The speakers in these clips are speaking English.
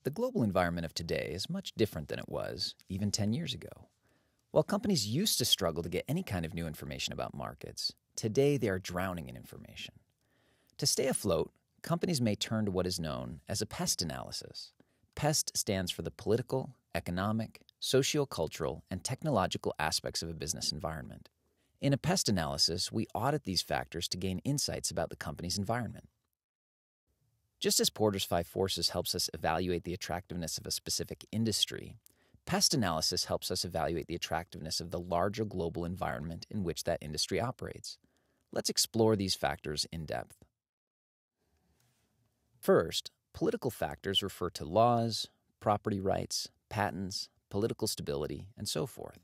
The global environment of today is much different than it was even 10 years ago. While companies used to struggle to get any kind of new information about markets, today they are drowning in information. To stay afloat, companies may turn to what is known as a PEST analysis. PEST stands for the political, economic, sociocultural, and technological aspects of a business environment. In a PEST analysis, we audit these factors to gain insights about the company's environment. Just as Porter's 5 forces helps us evaluate the attractiveness of a specific industry, PEST analysis helps us evaluate the attractiveness of the larger global environment in which that industry operates. Let's explore these factors in depth. First, political factors refer to laws, property rights, patents, political stability, and so forth.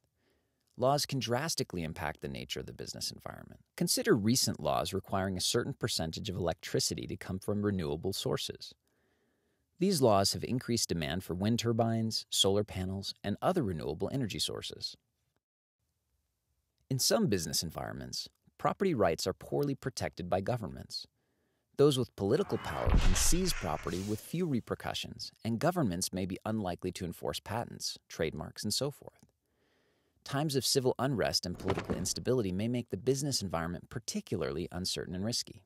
Laws can drastically impact the nature of the business environment. Consider recent laws requiring a certain percentage of electricity to come from renewable sources. These laws have increased demand for wind turbines, solar panels, and other renewable energy sources. In some business environments, property rights are poorly protected by governments. Those with political power can seize property with few repercussions, and governments may be unlikely to enforce patents, trademarks, and so forth. Times of civil unrest and political instability may make the business environment particularly uncertain and risky.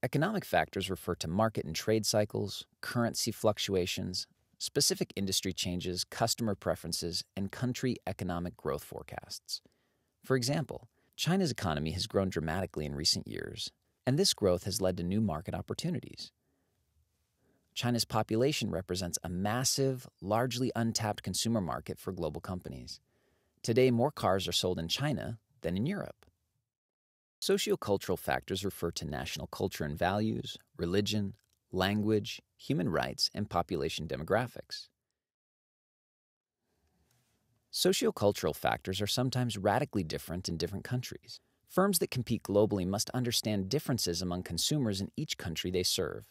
Economic factors refer to market and trade cycles, currency fluctuations, specific industry changes, customer preferences, and country economic growth forecasts. For example, China's economy has grown dramatically in recent years, and this growth has led to new market opportunities. China's population represents a massive, largely untapped consumer market for global companies. Today, more cars are sold in China than in Europe. Sociocultural factors refer to national culture and values, religion, language, human rights, and population demographics. Sociocultural factors are sometimes radically different in different countries. Firms that compete globally must understand differences among consumers in each country they serve.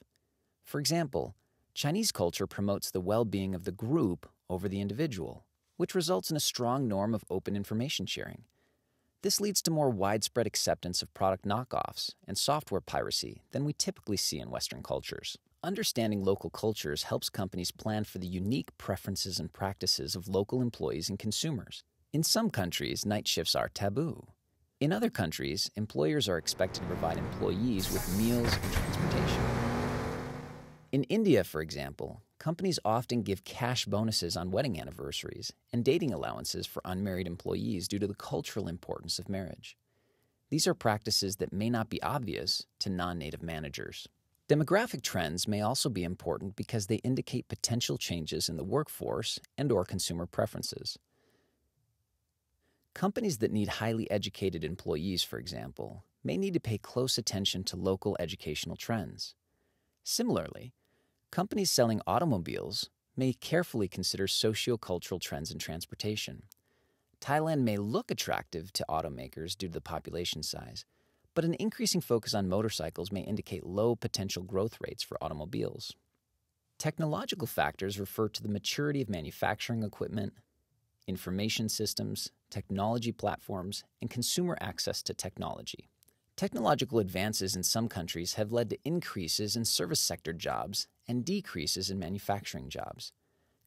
For example, Chinese culture promotes the well-being of the group over the individual, which results in a strong norm of open information sharing. This leads to more widespread acceptance of product knockoffs and software piracy than we typically see in Western cultures. Understanding local cultures helps companies plan for the unique preferences and practices of local employees and consumers. In some countries, night shifts are taboo. In other countries, employers are expected to provide employees with meals and transportation. In India, for example, companies often give cash bonuses on wedding anniversaries and dating allowances for unmarried employees due to the cultural importance of marriage. These are practices that may not be obvious to non-native managers. Demographic trends may also be important because they indicate potential changes in the workforce and/or consumer preferences. Companies that need highly educated employees, for example, may need to pay close attention to local educational trends. Similarly, companies selling automobiles may carefully consider sociocultural trends in transportation. Thailand may look attractive to automakers due to the population size, but an increasing focus on motorcycles may indicate low potential growth rates for automobiles. Technological factors refer to the maturity of manufacturing equipment, information systems, technology platforms, and consumer access to technology. Technological advances in some countries have led to increases in service sector jobs and decreases in manufacturing jobs.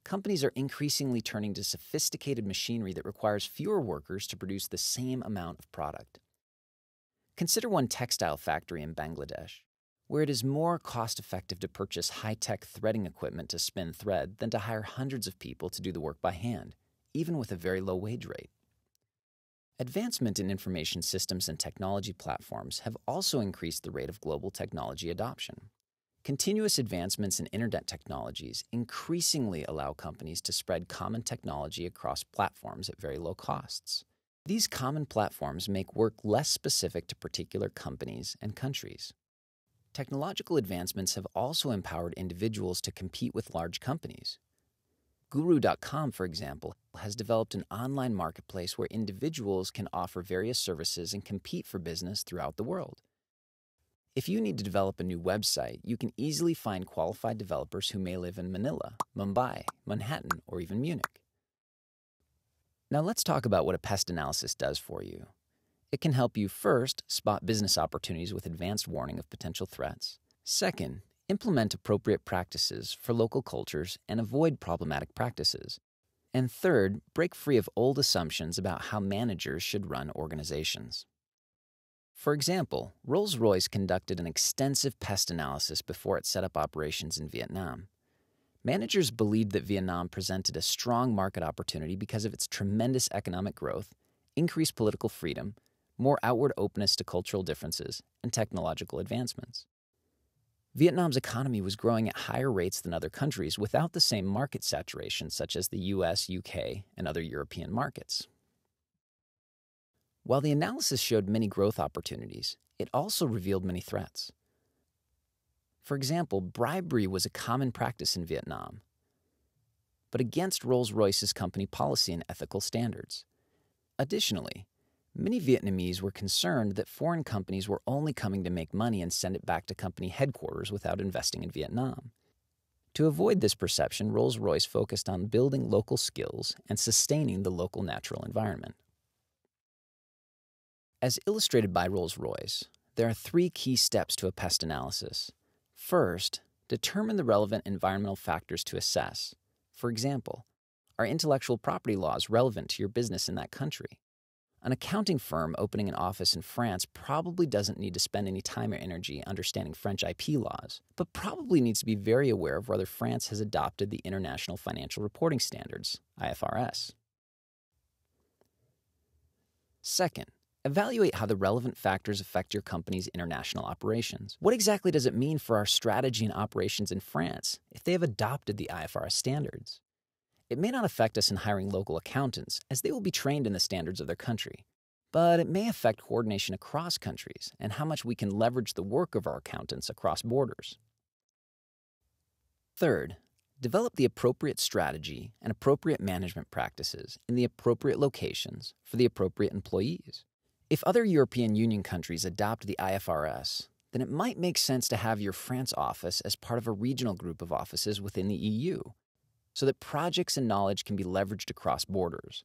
Companies are increasingly turning to sophisticated machinery that requires fewer workers to produce the same amount of product. Consider one textile factory in Bangladesh, where it is more cost-effective to purchase high-tech threading equipment to spin thread than to hire hundreds of people to do the work by hand, even with a very low wage rate. Advancement in information systems and technology platforms have also increased the rate of global technology adoption. Continuous advancements in internet technologies increasingly allow companies to spread common technology across platforms at very low costs. These common platforms make work less specific to particular companies and countries. Technological advancements have also empowered individuals to compete with large companies. Guru.com, for example, has developed an online marketplace where individuals can offer various services and compete for business throughout the world. If you need to develop a new website, you can easily find qualified developers who may live in Manila, Mumbai, Manhattan, or even Munich. Now let's talk about what a PEST analysis does for you. It can help you first spot business opportunities with advanced warning of potential threats. Second, Implement appropriate practices for local cultures and avoid problematic practices. And third, break free of old assumptions about how managers should run organizations. For example, Rolls-Royce conducted an extensive pest analysis before it set up operations in Vietnam. Managers believed that Vietnam presented a strong market opportunity because of its tremendous economic growth, increased political freedom, more outward openness to cultural differences, and technological advancements. Vietnam's economy was growing at higher rates than other countries without the same market saturation such as the US, UK, and other European markets. While the analysis showed many growth opportunities, it also revealed many threats. For example, bribery was a common practice in Vietnam, but against Rolls-Royce's company policy and ethical standards. Additionally, many Vietnamese were concerned that foreign companies were only coming to make money and send it back to company headquarters without investing in Vietnam. To avoid this perception, Rolls-Royce focused on building local skills and sustaining the local natural environment. As illustrated by Rolls-Royce, there are 3 key steps to a pest analysis. First, determine the relevant environmental factors to assess. For example, are intellectual property laws relevant to your business in that country? An accounting firm opening an office in France probably doesn't need to spend any time or energy understanding French IP laws, but probably needs to be very aware of whether France has adopted the International Financial Reporting Standards, IFRS. Second, evaluate how the relevant factors affect your company's international operations. What exactly does it mean for our strategy and operations in France if they have adopted the IFRS standards? It may not affect us in hiring local accountants, as they will be trained in the standards of their country, but it may affect coordination across countries and how much we can leverage the work of our accountants across borders. Third, develop the appropriate strategy and appropriate management practices in the appropriate locations for the appropriate employees. If other European Union countries adopt the IFRS, then it might make sense to have your France office as part of a regional group of offices within the EU, so that projects and knowledge can be leveraged across borders.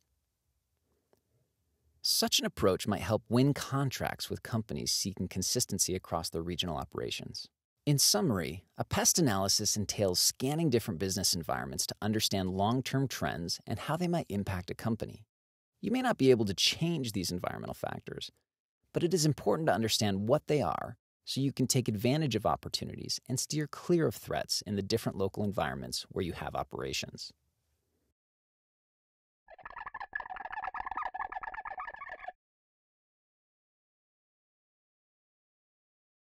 Such an approach might help win contracts with companies seeking consistency across their regional operations. In summary, a pest analysis entails scanning different business environments to understand long-term trends and how they might impact a company. You may not be able to change these environmental factors, but it is important to understand what they are so you can take advantage of opportunities and steer clear of threats in the different local environments where you have operations.